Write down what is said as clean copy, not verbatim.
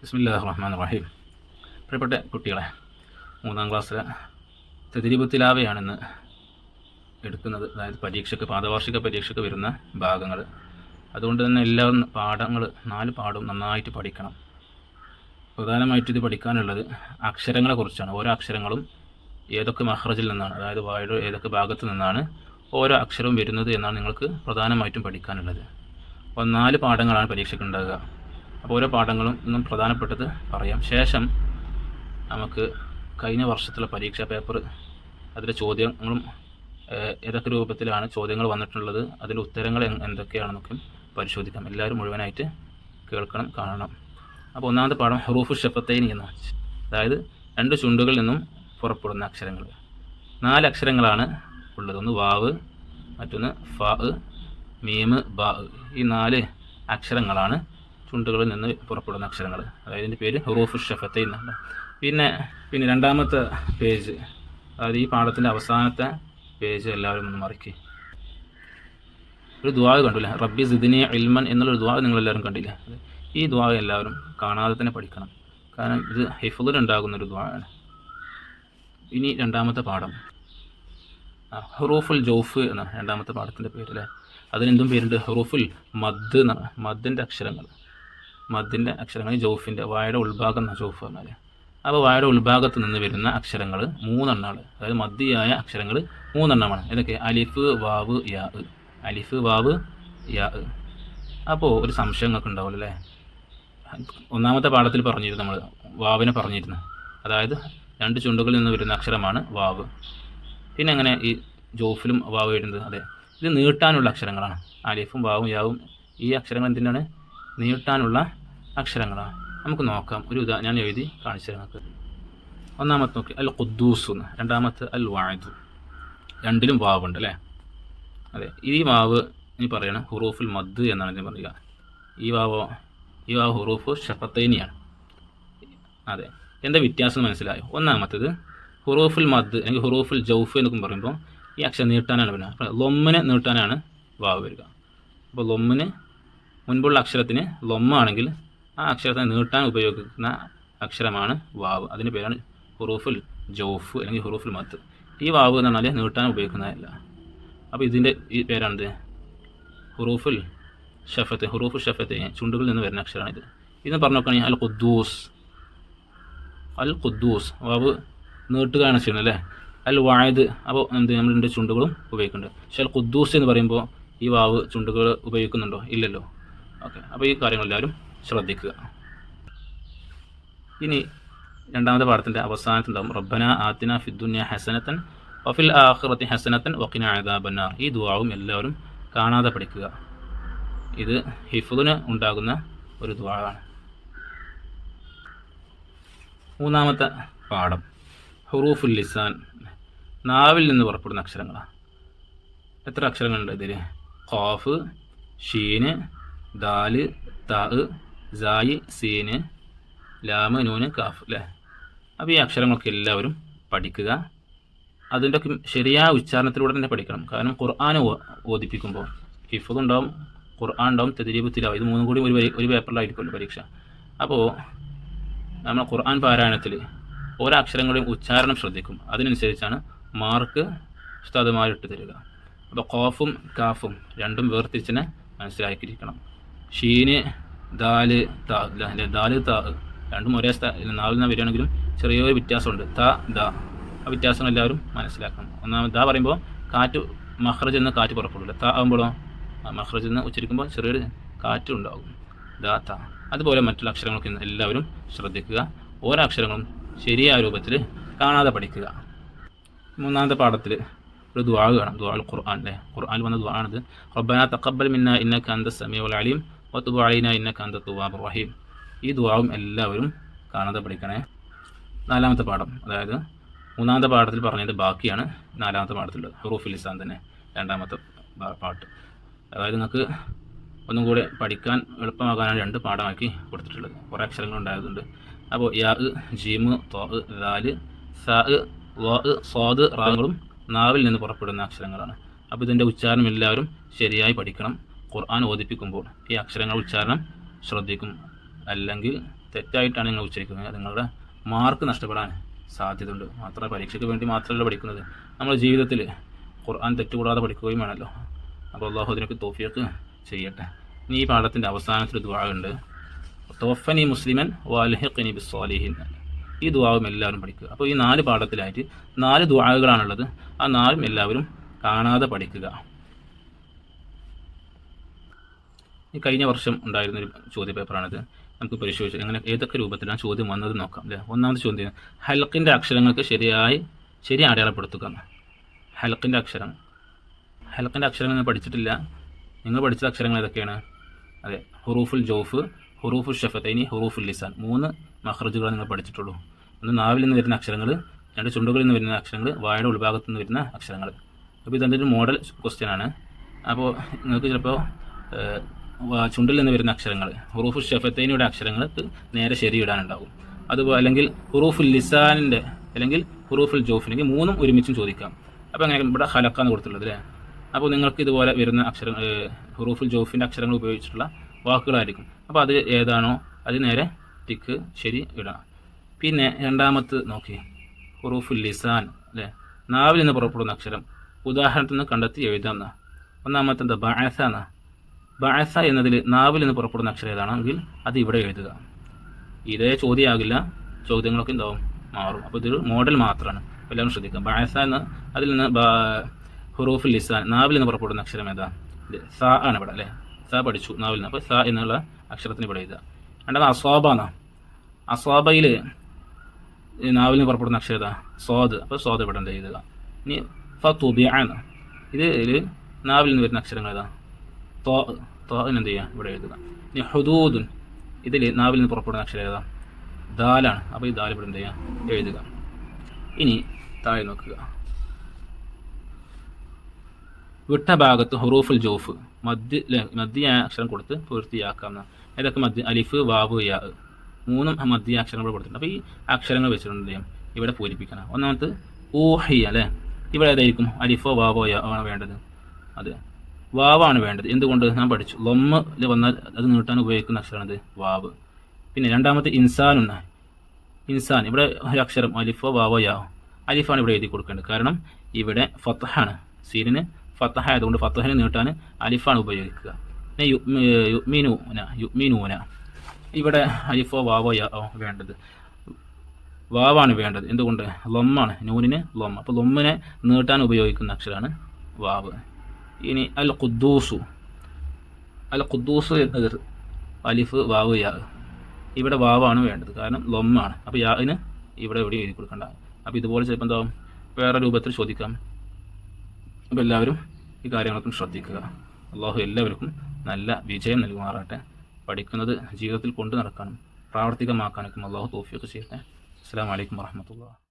ബിസ്മില്ലാഹിർ റഹ്മാനിർ റഹീം. പ്രിയപ്പെട്ട കുട്ടികളെ, 3ാം ക്ലാസ്സിലെ തദ്രീബ് തിലാവയാണിന്ന് എടുക്കുന്നത്. അതായത് പാദവാർഷിക പരീക്ഷയ്ക്ക് വരുന്ന ഭാഗങ്ങൾ. അതുകൊണ്ട് തന്നെ എല്ലാ പാഠങ്ങൾ 4 പാഠവും നന്നായിട്ട് പഠിക്കണം. പ്രധാനമായിട്ട് ഇത് പഠിക്കാനുള്ളത് അക്ഷരങ്ങളെക്കുറിച്ചാണ്. ഓരോ അക്ഷരങ്ങളും ഏതൊക്കെ മഖ്റജിൽ നിന്നാണ്, അതായത് വായുടെ ഏതൊക്കെ ഭാഗത്ത് നിന്നാണ് ഓരോ അക്ഷരവും വരുന്നത് എന്നാണ് നിങ്ങൾക്ക് പ്രധാനമായിട്ടും പഠിക്കാനുള്ളത്. അപ്പോൾ 4 പാഠങ്ങളാണ് പരീക്ഷയ്ക്ക് ഉണ്ടാകുക. അപ്പോൾ ഓരോ പാഠങ്ങളും ഇന്നും പ്രധാനപ്പെട്ടത് പറയാം. ശേഷം നമുക്ക് കഴിഞ്ഞ വർഷത്തിലെ പരീക്ഷാ പേപ്പർ, അതിലെ ചോദ്യങ്ങളും ഏതൊക്കെ രൂപത്തിലാണ് ചോദ്യങ്ങൾ വന്നിട്ടുള്ളത്, അതിലെ ഉത്തരങ്ങൾ എന്തൊക്കെയാണെന്നൊക്കെ പരിശോധിക്കാം. എല്ലാവരും മുഴുവനായിട്ട് കേൾക്കണം, കാണണം. അപ്പോൾ 1ാമത്തെ പാഠം ഹുറൂഫു ഷഫത്തൈനി എന്ന്, അതായത് 2 ചുണ്ടുകളിൽ നിന്നും പുറപ്പെടുന്ന അക്ഷരങ്ങൾ. 4 അക്ഷരങ്ങളാണ് ഉള്ളത്. ഒന്ന് വാവ്, മറ്റൊന്ന് ഫ, മീമ്, ബ. ഈ 4 അക്ഷരങ്ങളാണ് ചുണ്ടുകളിൽ നിന്ന് പുറപ്പെടുന്ന അക്ഷരങ്ങൾ. അതായത് ഇതിൻ്റെ പേര് ഹുറൂഫു ഷഫത്തൈൻ എന്നാണ്. പിന്നെ 2ാമത്തെ പേജ്, അതായത് ഈ പാഠത്തിൻ്റെ അവസാനത്തെ പേജ് എല്ലാവരും ഒന്ന് മറിക്കുക. ഒരു ദുആ കണ്ടില്ലേ, റബ്ബി സിദ്നി ഇൽമൻ എന്നുള്ളൊരു ദുആ നിങ്ങളെല്ലാവരും കണ്ടില്ലേ? ഈ ദുആ എല്ലാവരും കാണാതെ തന്നെ പഠിക്കണം, കാരണം ഇത് ഹിഫ്ളിലുണ്ടാകുന്നൊരു ദുആ ആണ്. ഇനി 2ാമത്തെ പാഠം ഹുറൂഫുൽ ജൗഫ് എന്നാണ് 2ാമത്തെ പാഠത്തിൻ്റെ പേര് അല്ലേ. അതിനെന്തും പേരുണ്ട്, ഹുറൂഫുൽ മദ് എന്നാണ്. മദ്ദിൻ്റെ അക്ഷരങ്ങൾ ജൗഫിൻ്റെ, വായുടെ ഉൾഭാഗം എന്നാണ് ജൗഫ് പറഞ്ഞാൽ. അപ്പോൾ വായുടെ ഉൾഭാഗത്ത് നിന്ന് വരുന്ന അക്ഷരങ്ങൾ 3 എണ്ണമാണ്. അതായത് മദ്ദിയായ അക്ഷരങ്ങൾ 3 എണ്ണമാണ്. ഏതൊക്കെ? അലിഫ്, വാവ്, യാ. അലിഫ്, വാവ്, യാ. അപ്പോൾ ഒരു സംശയങ്ങളൊക്കെ ഉണ്ടാവില്ല അല്ലേ? 1ാമത്തെ പാഠത്തിൽ പറഞ്ഞിരുന്നു, നമ്മൾ വാവിനെ പറഞ്ഞിരുന്നു. അതായത് 2 ചുണ്ടുകളിൽ നിന്ന് വരുന്ന അക്ഷരമാണ് വാവ്. പിന്നെ എങ്ങനെ ഈ ജോഫിലും വാവ് എഴുതുന്നത്? അതെ, ഇത് നീട്ടാനുള്ള അക്ഷരങ്ങളാണ്. അലിഫും വാവും യാവും ഈ അക്ഷരങ്ങൾ എന്തിനാണ്? നീട്ടാനുള്ള അക്ഷരങ്ങളാണ്. നമുക്ക് നോക്കാം. ഞാൻ എഴുതി കാണിച്ചു തരാം നമുക്ക്. 1ാമത്തെ നോക്കി അൽ ഖുദ്ദൂസ് എന്ന്, 2ാമത്തെ അൽ വാഇദ്. 2ലും വാവുണ്ട് അല്ലേ? അതെ, ഈ വാവ് ഇനി പറയണം ഹുറൂഫുൽ മദ് എന്നാണ് ഇതിന് പറയുക. ഈ വാവ് ഹുറൂഫു ഷഫത്തൈനിയാണ്. അതെ, എന്താ വ്യത്യാസം മനസ്സിലായോ? 1ാമത്തേത് ഹുറൂഫുൽ മദ് അല്ലെങ്കിൽ ഹുറൂഫുൽ ജൗഫ് എന്നൊക്കെ പറയുമ്പോൾ ഈ അക്ഷരം നീട്ടാനാണ് വരുന്നത്. അപ്പോൾ ലൊമ്മിനെ നീട്ടാനാണ് വാവ് വരിക. അപ്പോൾ ലൊമ്മിന് മുൻപുള്ള അക്ഷരത്തിന് ലൊമ്മാണെങ്കിൽ ആ അക്ഷരത്തിനെ നീട്ടാൻ ഉപയോഗിക്കുന്ന അക്ഷരമാണ് വാവ്. അതിൻ്റെ പേരാണ് ഹുറൂഫുൽ ജൗഫ് അല്ലെങ്കിൽ ഹുറൂഫുൽ മദ്. ഈ വാവ് എന്ന് പറഞ്ഞാൽ നീട്ടാൻ ഉപയോഗിക്കുന്നതല്ല. അപ്പോൾ ഇതിൻ്റെ ഈ പേരാണിത് ഹുറൂഫുൽ ഷഫത്ത്. ഹുറൂഫുൽ ഷഫത്ത് ചുണ്ടുകളിൽ നിന്ന് വരുന്ന അക്ഷരമാണിത്. ഇതെന്ന് പറഞ്ഞു നോക്കുകയാണെങ്കിൽ അൽ ഖുദ്ദൂസ് വാവ് നീട്ടുകയാണ് ചെയ്യുന്നത് അല്ലേ? അൽ വായിദ്, അപ്പോൾ നമ്മളിൻ്റെ ചുണ്ടുകളും ഉപയോഗിക്കുന്നുണ്ട്. പക്ഷേ അൽ ഖുദ്ദൂസ് എന്ന് പറയുമ്പോൾ ഈ വാവ് ചുണ്ടുകൾ ഉപയോഗിക്കുന്നുണ്ടോ? ഇല്ലല്ലോ. ഓക്കെ, അപ്പോൾ ഈ കാര്യങ്ങളെല്ലാവരും ശ്രദ്ധിക്കുക. ഇനി 2ാമത്തെ പാഠത്തിൻ്റെ അവസാനത്തുണ്ടാകും റബ്ബന ആതിന ഫിദ്ദുനിയ ഹസനത്തൻ വഫിൽ ആഖിറതി ഹസനത്തൻ വഖിന അദാബന്നാർ. ഈ ദുആവും എല്ലാവരും കാണാതെ പഠിക്കുക. ഇത് ഹിഫ്ളിന് ഉണ്ടാകുന്ന ഒരു ദുആണ്. 3ാമത്തെ പാഠം ഹുറൂഫുൽ ലിസാൻ, നാവിൽ നിന്ന് പുറപ്പെടുന്ന അക്ഷരങ്ങളാണ്. എത്ര അക്ഷരങ്ങളുണ്ട് ഇതിൽ? ഖാഫ്, ഷീന്, ദാല്, താ, സായി, സീന്, ലാമ്, നൂന്, കാഫ് അല്ലേ? അപ്പോൾ ഈ അക്ഷരങ്ങളൊക്കെ എല്ലാവരും പഠിക്കുക. അതിൻ്റെ ഒക്കെ ശരിയായ ഉച്ചാരണത്തിലൂടെ തന്നെ പഠിക്കണം. കാരണം ഖുർആൻ ഓതിപ്പിക്കുമ്പോൾ ഹിഫ്ള് ഉണ്ടാവും, ഖുർആൻ ഉണ്ടാവും, തദ്രീബ് തിലാവ. ഇത് 3 കൂടി ഒരു പേപ്പറിലായിരിക്കുമല്ലോ പരീക്ഷ. അപ്പോൾ നമ്മൾ ഖുർആൻ പാരായണത്തിൽ ഓരോ അക്ഷരങ്ങളുടെയും ഉച്ചാരണം ശ്രദ്ധിക്കും. അതിനനുസരിച്ചാണ് മാർക്ക് ഉസ്താദുമാരിട്ട് തരിക. അപ്പോൾ ഖാഫും കാഫും 2ഉം വേർതിരിച്ചിനെ മനസ്സിലാക്കിയിരിക്കണം. ഷീന്, ദാല്, താ, ദാല്, താ 2ഉം ഒരേ നാവിൽ നിന്ന് വരികയാണെങ്കിലും ചെറിയൊരു വ്യത്യാസമുണ്ട്. താ, ദാ. ആ വ്യത്യാസങ്ങൾ എല്ലാവരും മനസ്സിലാക്കണം. 1ാമത് ദാ പറയുമ്പോൾ കാറ്റ് മഖ്റജിൽ നിന്ന് കാറ്റ് പുറപ്പെടില്ല. താ ആകുമ്പോഴോ മഖ്റജിൽ നിന്ന് ഉച്ചരിക്കുമ്പോൾ ചെറിയൊരു കാറ്റ് ഉണ്ടാകും. ദാ, താ. അതുപോലെ മറ്റുള്ള അക്ഷരങ്ങളൊക്കെ എല്ലാവരും ശ്രദ്ധിക്കുക. ഓരോ അക്ഷരങ്ങളും ശരിയായ രൂപത്തിൽ കാണാതെ പഠിക്കുക. 3ാമത്തെ പാഠത്തിൽ ഒരു ദുആ കാണാം. ദുആ ഖുർആൻ അല്ലേ? ഖുർആനിൽ വന്ന ദുആ ആണിത്. റബ്ബന തഖബ്ബൽ മിന്നാ ഇന്നക അന്തസ് സമീഉൽ അലീം വതുബ് അലൈനാ ഇന്നക അന്തത് തവ്വാബുർ റഹീം. ഈ ദുആവും എല്ലാവരും കാണാതെ പഠിക്കണേ. 4ാമത്തെ പാഠം, അതായത് 3ാമത്തെ പാഠത്തിൽ പറഞ്ഞത് ബാക്കിയാണ് 4ാമത്തെ പാഠത്തിലുള്ളത്. ഹുറൂഫുൽ ലിസാൻ തന്നെ 2ാമത്തെ പാട്ട്. അതായത് നിങ്ങൾക്ക് ഒന്നും കൂടെ പഠിക്കാൻ എളുപ്പമാകാനാണ് 2 പാഠമാക്കി കൊടുത്തിട്ടുള്ളത്. കുറേ അക്ഷരങ്ങൾ ഉണ്ടായതുകൊണ്ട്. അപ്പോൾ യാ, ജീമ്, ത്വാ, ദാല്, സാ, വാ, സ്വാദ്, റാകളും നാവിൽ നിന്ന് പുറപ്പെടുന്ന അക്ഷരങ്ങളാണ്. അപ്പോൾ ഇതിൻ്റെ ഉച്ചാരണം എല്ലാവരും ശരിയായി പഠിക്കണം. ഖുർആൻ ഓതിപ്പിക്കുമ്പോൾ ഈ അക്ഷരങ്ങൾ ഉച്ചാരണം ശ്രദ്ധിക്കും. അല്ലെങ്കിൽ തെറ്റായിട്ടാണ് നിങ്ങൾ ഉച്ചരിക്കുന്നത് നിങ്ങളുടെ മാർക്ക് നഷ്ടപ്പെടാൻ സാധ്യതയുണ്ട്. മാത്രമല്ല പരീക്ഷയ്ക്ക് വേണ്ടി മാത്രമല്ല പഠിക്കുന്നത്, നമ്മുടെ ജീവിതത്തിൽ ഖുർആൻ തെറ്റുകൂടാതെ പഠിക്കുകയും വേണമല്ലോ. അപ്പോൾ അള്ളാഹു അതിനൊക്കെ തൗഫീഖ് ചെയ്യട്ടെ. ഇനി ഈ പാഠത്തിൻ്റെ അവസാനത്തിൽ ദുആ ഉണ്ട്, തവഫനി മുസ്ലിമൻ വൽഹിഖ്നി ബിസ്സാലിഹീൻ. ഈ ദുആവും എല്ലാവരും പഠിക്കുക. അപ്പോൾ ഈ 4 പാഠത്തിലായിട്ട് 4 ദുആകളാണുള്ളത്. ആ 4ഉം എല്ലാവരും കാണാതെ പഠിക്കുക. ഈ കഴിഞ്ഞ വർഷം ഉണ്ടായിരുന്നൊരു ചോദ്യപേപ്പറാണിത്. നമുക്ക് പരിശോധിച്ച് എങ്ങനെ ഏതൊക്കെ രൂപത്തിലാണ് ചോദ്യം വന്നത് നോക്കാം അല്ലേ. ഒന്നാമത്തെ ചോദ്യം, ഹൽക്കിൻ്റെ അക്ഷരങ്ങൾക്ക് ശരി അടയാളപ്പെടുത്തുക. ഹൽക്കിൻ്റെ അക്ഷരങ്ങൾ പഠിച്ചിട്ടില്ല. നിങ്ങൾ പഠിച്ച അക്ഷരങ്ങൾ ഏതൊക്കെയാണ്? അതെ, ഹുറൂഫുൽ ജൗഫ്, ഹുറൂഫുൽ ഷഫത്തൈനി, ഹുറൂഫുൽ ലിസാൻ. 3 മഖ്റജുകൾ നിങ്ങൾ പഠിച്ചിട്ടുള്ളൂ. ഒന്ന് നാവിൽ നിന്ന് വരുന്ന അക്ഷരങ്ങൾ, 2 ചുണ്ടുകളിൽ നിന്ന് വരുന്ന അക്ഷരങ്ങൾ, വായുടെ ഉൾഭാഗത്തു നിന്ന് വരുന്ന അക്ഷരങ്ങൾ. അപ്പോൾ ഇതെൻ്റെ ഒരു മോഡൽ ക്വസ്റ്റ്യൻ ആണ്. അപ്പോൾ നിങ്ങൾക്ക് ചിലപ്പോൾ ചുണ്ടിൽ നിന്ന് വരുന്ന അക്ഷരങ്ങൾ, ഹുറൂഫുൽ ഷഫത്തൈനിയുടെ അക്ഷരങ്ങൾക്ക് നേരെ ശരി ഇടാനുണ്ടാകും. അതുപോലെ അല്ലെങ്കിൽ ഹുറൂഫുൽ ലിസാനിൻ്റെ അല്ലെങ്കിൽ ഹുറൂഫുൽ ജൗഫിനെങ്കിൽ 3ഉം ഒരുമിച്ചും ചോദിക്കാം. അപ്പോൾ അങ്ങനെ ഇവിടെ ഹലക്കാന്ന് കൊടുത്തിട്ടുള്ളത് അല്ലേ. അപ്പോൾ നിങ്ങൾക്ക് ഇതുപോലെ വരുന്ന അക്ഷരം ഹുറൂഫുൽ ജൗഫിൻ്റെ അക്ഷരങ്ങൾ ഉപയോഗിച്ചിട്ടുള്ള വാക്കുകളായിരിക്കും. അപ്പോൾ അത് ഏതാണോ അത് നേരെ ടിക്ക് ശരി ഇടണം. പിന്നെ രണ്ടാമത് നോക്കി, ഹുറൂഫുൽ ലിസാൻ അല്ലേ, നാവിൽ നിന്ന് പുറപ്പെടുന്ന അക്ഷരം. ഉദാഹരണത്തിൽ നിന്ന് കണ്ടെത്തി എഴുതാം. ഒന്നാമത്തെ എന്താ, ബഅസ എന്ന. ബഅസ എന്നതിൽ നാവിൽ നിന്ന് പുറപ്പെടുന്ന അക്ഷരം ഏതാണെങ്കിൽ അത് ഇവിടെ എഴുതുക. ഇതേ ചോദ്യമാകില്ല, ചോദ്യങ്ങളൊക്കെ എന്താവും മാറും. അപ്പോൾ ഇതൊരു മോഡൽ മാത്രമാണ്, എല്ലാവരും ശ്രദ്ധിക്കുക. ബഅസ എന്ന അതിൽ നിന്ന് ഹുറൂഫുൽ ലിസാൻ നാവിൽ നിന്ന് പുറപ്പെടുന്ന അക്ഷരം ഏതാ? സ ആണ് ഇവിടെ അല്ലേ. സ പഠിച്ചു നാവിൽ നിന്ന്. അപ്പോൾ സ എന്നുള്ള അക്ഷരത്തിന് ഇവിടെ എഴുതുക. രണ്ടാമത് അസ്വാബ എന്നാ. അസ്വാബയിൽ നാവിൽ നിന്ന് പുറപ്പെടുന്ന അക്ഷരം ഏതാ? സ്വാദ്. അപ്പോൾ സ്വാദ് ഇവിടെ എന്താ എഴുതുക. ഇനി ഫതുബിഅ എന്ന ഇതിൽ നാവിൽ നിന്ന് വരുന്ന അക്ഷരങ്ങൾ ഏതാ? തോന് എന്ത് ചെയ്യുക ഇവിടെ എഴുതുക. ഇനി ഹുദൂദുൻ ഇതിൽ നാവിൽ നിന്ന് പുറപ്പെടുന്ന അക്ഷരം ഏതാ? ദാലാണ്. അപ്പോൾ ഈ ദാൽ ഇവിടെ എന്ത് ചെയ്യുക എഴുതുക. ഇനി താഴെ നോക്കുക, വിട്ട ഭാഗത്ത് ഹുറൂഫുൽ ജൗഫ് മധ്യ അക്ഷരം കൊടുത്ത് പൂർത്തിയാക്കാം. ഏതൊക്കെ അലിഫ്, വാവ്, യാ 3 മധ്യ അക്ഷരങ്ങൾ കൊടുത്തിട്ടുണ്ട്. അപ്പോൾ ഈ അക്ഷരങ്ങൾ വെച്ചിട്ടുണ്ട് ഇവിടെ പൂരിപ്പിക്കണം. ഒന്നാമത് ഊഹിയ അല്ലേ. ഇവിടെ ഏതായിരിക്കും? അലിഫോ വാവോ യാ ആണ് വേണ്ടത്? അത് വാവാണ് വേണ്ടത്. എന്തുകൊണ്ട്? ഞാൻ പഠിച്ചു, ലൊമ്മിൽ വന്നാൽ അത് നീട്ടാൻ ഉപയോഗിക്കുന്ന അക്ഷരമാണത് വാവ്. പിന്നെ രണ്ടാമത്തെ ഇൻസാനുണ്ട്. ഇൻസാൻ ഇവിടെ ഒരു അക്ഷരം അലിഫോ വാവോ യാ. അലിഫാണ് ഇവിടെ എഴുതി കൊടുക്കേണ്ടത്. കാരണം ഇവിടെ ഫത്തഹാണ്, സീനിന് ഫത്തഹ ആയതുകൊണ്ട് ഫത്തഹിനെ നീട്ടാൻ അലിഫാണ് ഉപയോഗിക്കുക. പിന്നെ യുഅ്മിനൂന ഇവിടെ അലിഫോ വാവോ യാ വേണ്ടത്? വാവാണ് വേണ്ടത്. എന്തുകൊണ്ട്? ലൊമ്മാണ്, നൂനിന് ലൊമ്മ. അപ്പോൾ ലൊമ്മിനെ നീട്ടാൻ ഉപയോഗിക്കുന്ന അക്ഷരമാണ് വാവ്. ഇനി അൽ ഖുദ്ദൂസു എന്നത് അലിഫ് വാവ് യാ. ഇവിടെ വാവാണ് വേണ്ടത്, കാരണം ലൊമ്മാണ്. അപ്പോൾ യാന് ഇവിടെ എവിടെ എഴുതി കൊടുക്കേണ്ട. അപ്പോൾ ഇതുപോലെ ചിലപ്പോൾ എന്താവും വേറെ രൂപത്തിൽ ചോദിക്കാം. അപ്പോൾ എല്ലാവരും ഈ കാര്യങ്ങളൊക്കെ ശ്രദ്ധിക്കുക. അള്ളാഹു എല്ലാവർക്കും നല്ല വിജയം നൽകുമാറാട്ടെ. പഠിക്കുന്നത് ജീവിതത്തിൽ കൊണ്ടു നടക്കാനും പ്രാവർത്തികമാക്കാനൊക്കെ അള്ളാഹു തൗഫീഖ് ചെയ്യട്ടെ. അസ്സലാമു അലൈക്കും വറഹ്മത്തുള്ളാഹി.